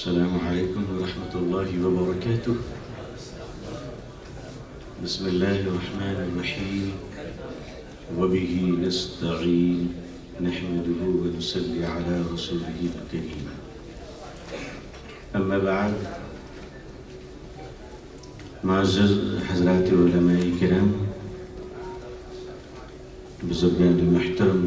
السلام عليكم ورحمة الله وبركاته. بسم الله الرحمن الرحيم وبه نستعين نحمده ونصلي على رسوله الكريم. أما بعد، معزز حضرات علماء کرام، بزرگان محترم،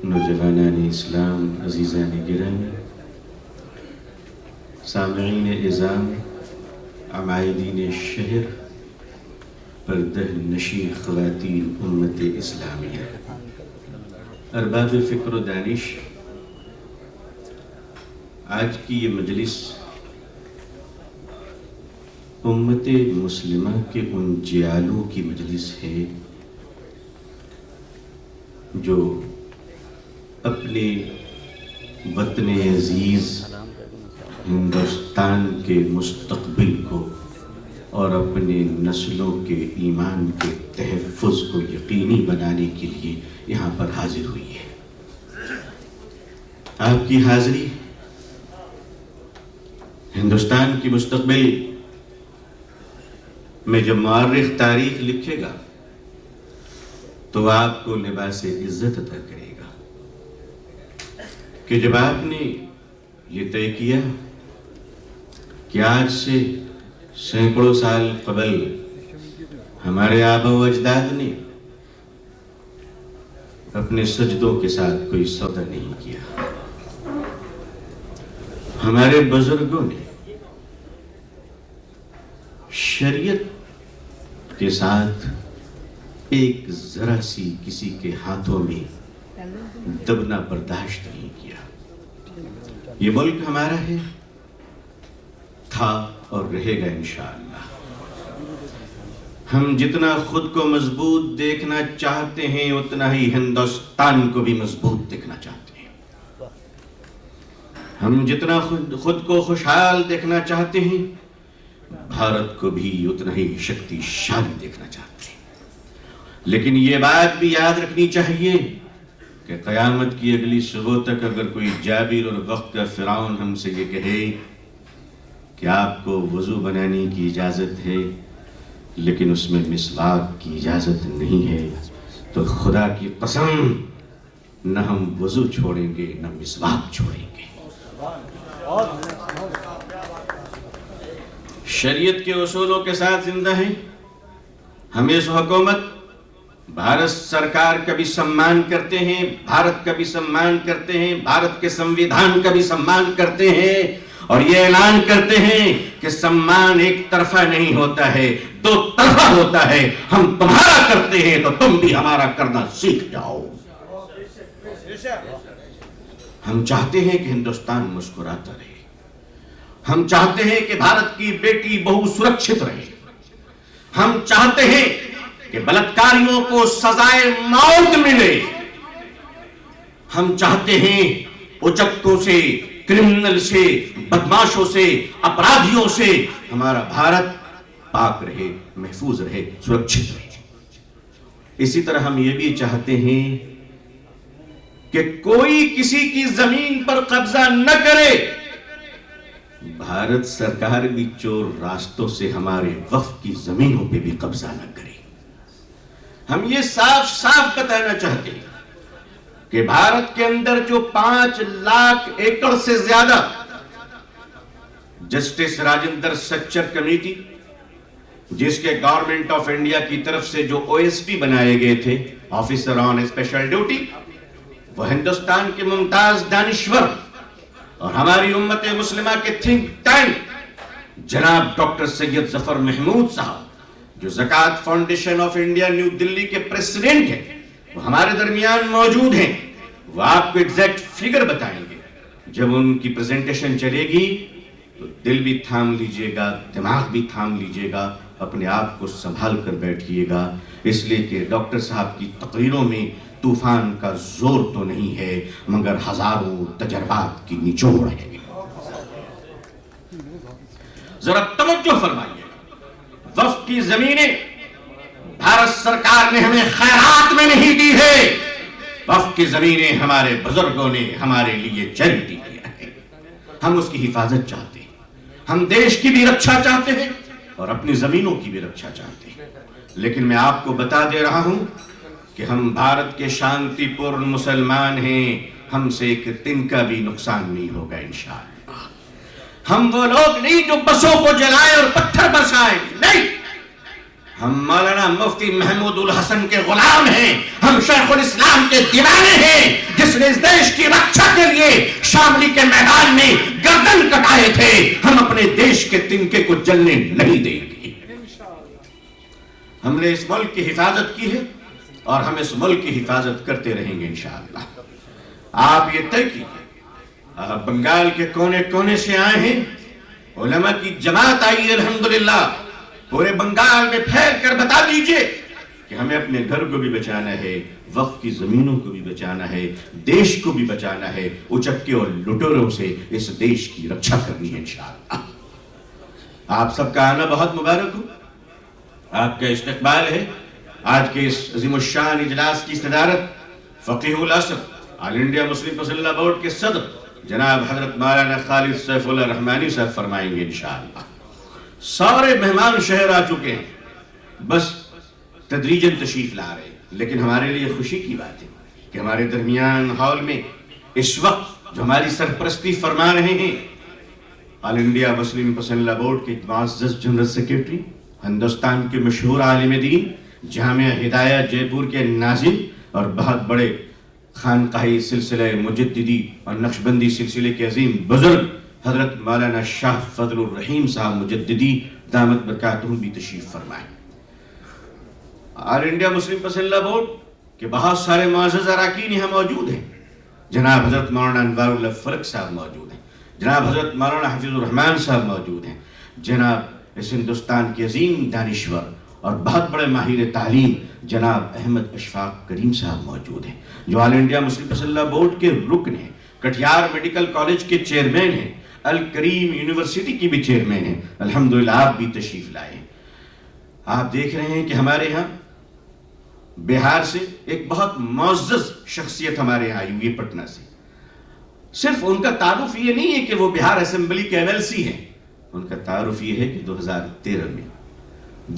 نوجوانان اسلام، عزیزان گرامی، سامعین اعظام، عمائدین شہر، پردہ نشین خواتین امت اسلامیہ، ارباب فکر و دانش، آج کی یہ مجلس امت مسلمہ کے ان جیالوں کی مجلس ہے جو اپنے وطن عزیز ہندوستان کے مستقبل کو اور اپنے نسلوں کے ایمان کے تحفظ کو یقینی بنانے کے لیے یہاں پر حاضر ہوئی ہے۔ آپ کی حاضری ہندوستان کی مستقبل میں جب مورخ تاریخ لکھے گا تو آپ کو لباس عزت عطا کرے گا کہ جب آپ نے یہ طے کیا کہ آج سے سینکڑوں سال قبل ہمارے آبا و اجداد نے اپنے سجدوں کے ساتھ کوئی سودا نہیں کیا، ہمارے بزرگوں نے شریعت کے ساتھ ایک ذرا سی کسی کے ہاتھوں میں دبنا برداشت نہیں کیا۔ یہ ملک ہمارا ہے، تھا اور رہے گا انشاءاللہ۔ ہم جتنا خود کو مضبوط دیکھنا چاہتے ہیں اتنا ہی ہندوستان کو بھی مضبوط دیکھنا چاہتے ہیں۔ ہم جتنا خود کو خوشحال دیکھنا چاہتے ہیں بھارت کو بھی اتنا ہی شکتیشالی دیکھنا چاہتے ہیں۔ لیکن یہ بات بھی یاد رکھنی چاہیے کہ قیامت کی اگلی صبح تک اگر کوئی جابر اور وقت کا فرعون ہم سے یہ کہے کہ آپ کو وضو بنانے کی اجازت ہے لیکن اس میں مسواک کی اجازت نہیں ہے، تو خدا کی قسم نہ ہم وضو چھوڑیں گے نہ مسواک چھوڑیں گے۔ شریعت کے اصولوں کے ساتھ زندہ ہیں، ہم اس حکومت بھارت سرکار کا بھی سمان کرتے ہیں، بھارت کا بھی سمان کرتے ہیں، بھارت کے سنویدھان کا بھی سمان کرتے ہیں، اور یہ اعلان کرتے ہیں کہ سمان ایک طرفہ نہیں ہوتا ہے، دو طرفہ ہوتا ہے۔ ہم تمہارا کرتے ہیں تو تم بھی ہمارا کرنا سیکھ جاؤ۔ ہم چاہتے ہیں کہ ہندوستان مسکراتا رہے، ہم چاہتے ہیں کہ بھارت کی بیٹی بہو سرکشت رہے، ہم چاہتے ہیں کہ بلاکاریوں کو سزائے موت ملے، ہم چاہتے ہیں اچکوں سے، کرمنل سے، بدماشوں سے، اپرادھیوں سے ہمارا بھارت پاک رہے، محفوظ رہے، سرکشت رہے۔ اسی طرح ہم یہ بھی چاہتے ہیں کہ کوئی کسی کی زمین پر قبضہ نہ کرے، بھارت سرکار بھی چور راستوں سے ہمارے وقف کی زمینوں پہ بھی قبضہ نہ کرے۔ ہم یہ صاف صاف بتانا چاہتے ہیں کہ بھارت کے اندر جو 5 لاکھ ایکڑ سے زیادہ جسٹس راجندر سچر کمیٹی، جس کے گورنمنٹ آف انڈیا کی طرف سے جو OSD بنائے گئے تھے، آفیسر آن اسپیشل ڈیوٹی، وہ ہندوستان کے ممتاز دانشور اور ہماری امت مسلمہ کے تھنک ٹینک جناب ڈاکٹر سید ظفر محمود صاحب، جو زکوٰۃ فاؤنڈیشن آف انڈیا نیو دلی کے پریزیڈنٹ ہیں، وہ ہمارے درمیان موجود ہیں۔ وہ آپ کو ایگزیکٹ فگر بتائیں گے۔ جب ان کی پریزنٹیشن چلے گی تو دل بھی تھام لیجئے گا، دماغ بھی تھام لیجئے گا، اپنے آپ کو سنبھال کر بیٹھیے گا، اس لیے کہ ڈاکٹر صاحب کی تقریروں میں طوفان کا زور تو نہیں ہے مگر ہزاروں تجربات کی نچوڑ ہے۔ ذرا توجہ فرمائیے، وقف کی زمینیں بھارت سرکار نے ہمیں خیرات میں نہیں دی ہے، وقف کی زمینیں ہمارے بزرگوں نے ہمارے لیے چیریٹی کیا ہے، ہم اس کی حفاظت چاہتے ہیں۔ ہم دیش کی بھی رکشا چاہتے ہیں اور اپنی زمینوں کی بھی رکشا چاہتے ہیں، لیکن میں آپ کو بتا دے رہا ہوں کہ ہم بھارت کے شانتی پورن مسلمان ہیں، ہم سے ایک دن کا بھی نقصان نہیں ہوگا انشاءاللہ۔ ہم وہ لوگ نہیں جو بسوں کو جلائیں اور پتھر برسائیں، نہیں، ہم مولانا مفتی محمود الحسن کے غلام ہیں، ہم شیخ الاسلام کے دیوانے ہیں، جس نے اس دیش کی رکشا کے لیے شاملی کے میدان میں گردن کٹائے تھے۔ ہم اپنے دیش کے تنکے کو جلنے نہیں دیں گے۔ ہم نے اس ملک کی حفاظت کی ہے اور ہم اس ملک کی حفاظت کرتے رہیں گے انشاءاللہ۔ آپ یہ طے کیجئے، آپ بنگال کے کونے کونے سے آئے ہیں، علماء کی جماعت آئی ہے الحمدللہ، پورے بنگال میں پھیل کر بتا دیجئے کہ ہمیں اپنے گھر کو بھی بچانا ہے، وقف کی زمینوں کو بھی بچانا ہے، دیش کو بھی بچانا ہے، اچکے اور لٹوروں سے اس دیش کی رکشا کرنی ہے انشاءاللہ۔ آپ سب کا آنا بہت مبارک ہو، آپ کا استقبال ہے۔ آج کے اس عظیم الشان اجلاس کی صدارت فقیہ العصر آل انڈیا مسلم پسندہ بورڈ کے صدر جناب حضرت مولانا خالد سیف اللہ رحمانی صاحب فرمائیں گے انشاءاللہ۔ سارے مہمان شہر آ چکے ہیں، بس تدریجاً تشریف لا رہے ہیں، لیکن ہمارے لیے خوشی کی بات ہے کہ ہمارے درمیان ہال میں اس وقت جو ہماری سرپرستی فرما رہے ہیں آل انڈیا مسلم پسندہ بورڈ کے معزز جنرل سیکریٹری، ہندوستان کے مشہور عالم دین، جامعہ ہدایہ جے پور کے ناظم اور بہت بڑے خانقاہی سلسلہ مجددی اور نقشبندی سلسلے کے عظیم بزرگ حضرت مولانا شاہ فضل الرحیم صاحب مجددی دامت برکاتہم بھی تشریف فرمائیں۔ آل انڈیا مسلم پسندہ بورڈ کے بہت سارے معزز اراکین یہاں موجود ہیں، جناب حضرت مولانا انوار اللہ فرق صاحب موجود ہیں، جناب حضرت مولانا حفیظ الرحمان صاحب موجود ہیں، جناب اس ہندوستان کے عظیم دانشور اور بہت بڑے ماہر تعلیم جناب احمد اشفاق کریم صاحب موجود ہیں، جو آل انڈیا مسلم پسندہ بورڈ کے رکن ہیں، کٹیہار میڈیکل کالج کے چیئرمین ہیں، الکریم یونیورسٹی کی بھی چیئرمین ہیں۔ الحمدللہ آپ بھی تشریف لائے۔ آپ دیکھ رہے ہیں کہ ہمارے ہاں بہار سے ایک بہت معزز شخصیت ہمارے یہاں آئی ہوئی ہے، پٹنہ سے۔ صرف ان کا تعارف یہ نہیں ہے کہ وہ بہار اسمبلی کے MLC ہیں، ان کا تعارف یہ ہے کہ 2013 میں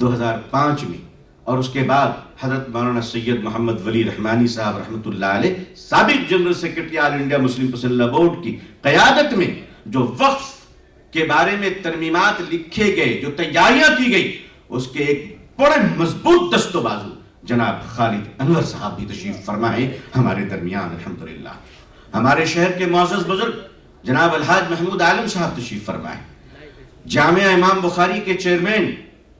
2005 میں اور اس کے بعد حضرت مولانا سید محمد ولی رحمانی صاحب رحمۃ اللہ علیہ سابق جنرل سیکرٹری آل انڈیا مسلم پسندہ بورڈ کی قیادت میں جو وقف کے بارے میں ترمیمات لکھے گئے، جو تیاریاں کی گئی، اس کے ایک بڑے مضبوط دست و بازو جناب خالد انور صاحب بھی تشریف فرمائے ہمارے درمیان الحمدللہ۔ ہمارے شہر کے معزز بزرگ جناب الحاج محمود عالم صاحب تشریف فرمائے۔ جامعہ امام بخاری کے چیئرمین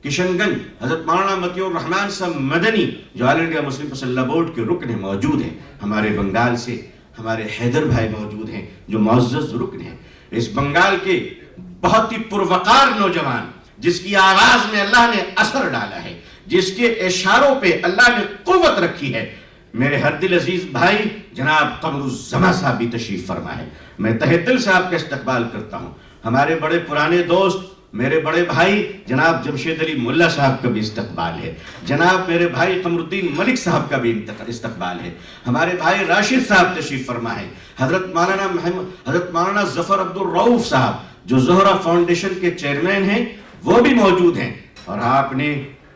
کشن گنج حضرت مولانا مطیع الرحمان صاحب مدنی جو آل انڈیا مسلم پسندہ بورڈ کے رکن ہیں موجود ہیں۔ ہمارے بنگال سے ہمارے حیدر بھائی موجود ہیں جو معزز رکن ہیں۔ اس بنگال کے بہت ہی پروقار نوجوان جس کی آواز میں اللہ نے اثر ڈالا ہے، جس کے اشاروں پہ اللہ نے قوت رکھی ہے، میرے ہر دل عزیز بھائی جناب قمر الزماں صاحب بھی تشریف فرمائے۔ میں تہہ دل سے آپ کا استقبال کرتا ہوں۔ ہمارے بڑے پرانے دوست میرے بڑے بھائی جناب جمشید علی ملا صاحب کا بھی استقبال ہے، جناب میرے بھائی قمر الدین ملک صاحب کا بھی استقبال ہے، ہمارے بھائی راشد صاحب تشریف فرما ہے، حضرت مولانا ظفر عبد الرؤف صاحب جو زہرہ فاؤنڈیشن کے چیئرمین ہیں وہ بھی موجود ہیں۔ اور آپ نے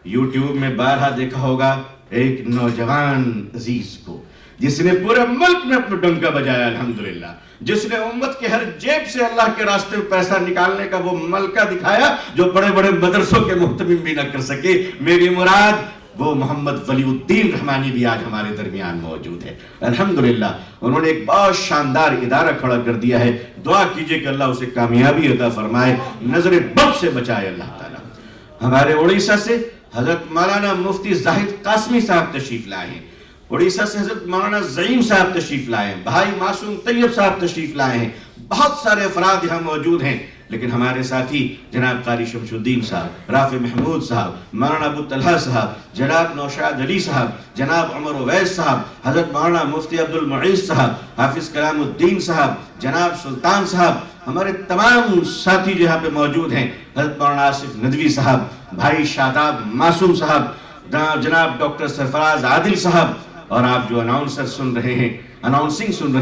یوٹیوب میں بارہا دیکھا ہوگا ایک نوجوان عزیز کو جس نے پورے ملک میں اپنا ڈنکا بجایا الحمدللہ، جس نے امت کے ہر جیب سے اللہ کے راستے میں پیسہ نکالنے کا وہ ملکہ دکھایا جو بڑے بڑے مدرسوں کے محتمم بھی نہ کر سکے۔ میری مراد وہ محمد ولی الدین رحمانی بھی آج ہمارے درمیان موجود ہے الحمدللہ۔ انہوں نے ایک بہت شاندار ادارہ کھڑا کر دیا ہے، دعا کیجئے کہ اللہ اسے کامیابی عطا فرمائے، نظر بد سے بچائے اللہ تعالیٰ۔ ہمارے اڑیسہ سے حضرت مولانا مفتی زاہد قاسمی صاحب تشریف لائے ہیں، اڑیسہ سے حضرت مولانا زعیم صاحب تشریف لائے ہیں، بھائی معصوم طیب صاحب تشریف لائے ہیں، بہت سارے افراد یہاں موجود ہیں۔ لیکن ہمارے ساتھی جناب قاری شمس الدین صاحب، رافع محمود صاحب، مولانا ابو طلحہ صاحب، جناب نوشاد علی صاحب، جناب عمر اویس صاحب، حضرت مولانا مفتی عبد المعیز صاحب، حافظ کلام الدین صاحب، جناب سلطان صاحب، ہمارے تمام ساتھی جو یہاں پہ موجود ہیں، حضرت مولانا آصف ندوی صاحب، بھائی شاداب معصوم صاحب، جناب ڈاکٹر سرفراز عادل صاحب، اور آپ جو اناؤنسنگ سن رہے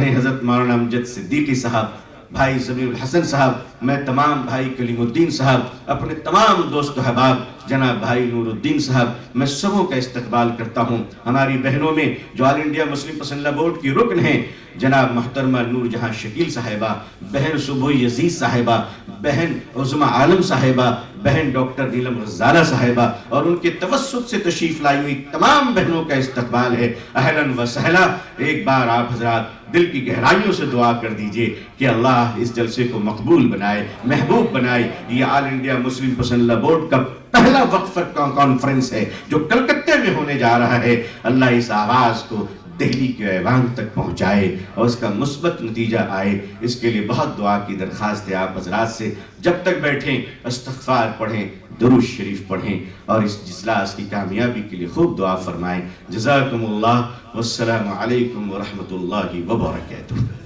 ہیں حضرت مولانا امجد صدیقی صاحب، بھائی ضمیر الحسن صاحب، میں تمام بھائی کلیم الدین صاحب، اپنے تمام دوست و احباب جناب بھائی نور الدین صاحب، میں سبوں کا استقبال کرتا ہوں۔ ہماری بہنوں میں جو آل انڈیا مسلم پسندہ بورڈ کی رکن ہیں جناب محترمہ نور جہاں شکیل صاحبہ، بہن سبوی یزید صاحبہ، بہن عظمہ عالم صاحبہ، بہن ڈاکٹر نیلم غزالہ صاحبہ، اور ان کے توسط سے تشریف لائی ہوئی تمام بہنوں کا استقبال ہے۔ اہلاً و سہلا۔ ایک بار آپ حضرات دل کی گہرائیوں سے دعا کر دیجئے کہ اللہ اس جلسے کو مقبول بنائے، محبوب بنائے۔ یہ آل انڈیا مسلم پسندہ بورڈ کا پہلا وقفہ کانفرنس ہے جو کلکتہ میں ہونے جا رہا ہے۔ اللہ اس آواز کو دہلی کے ایوان تک پہنچائے اور اس کا مثبت نتیجہ آئے، اس کے لیے بہت دعا کی درخواست ہے آپ حضرات سے۔ جب تک بیٹھیں استغفار پڑھیں، درود شریف پڑھیں اور اس اجلاس کی کامیابی کے لیے خوب دعا فرمائیں۔ جزاکم اللہ، والسلام علیکم ورحمۃ اللہ وبرکاتہ۔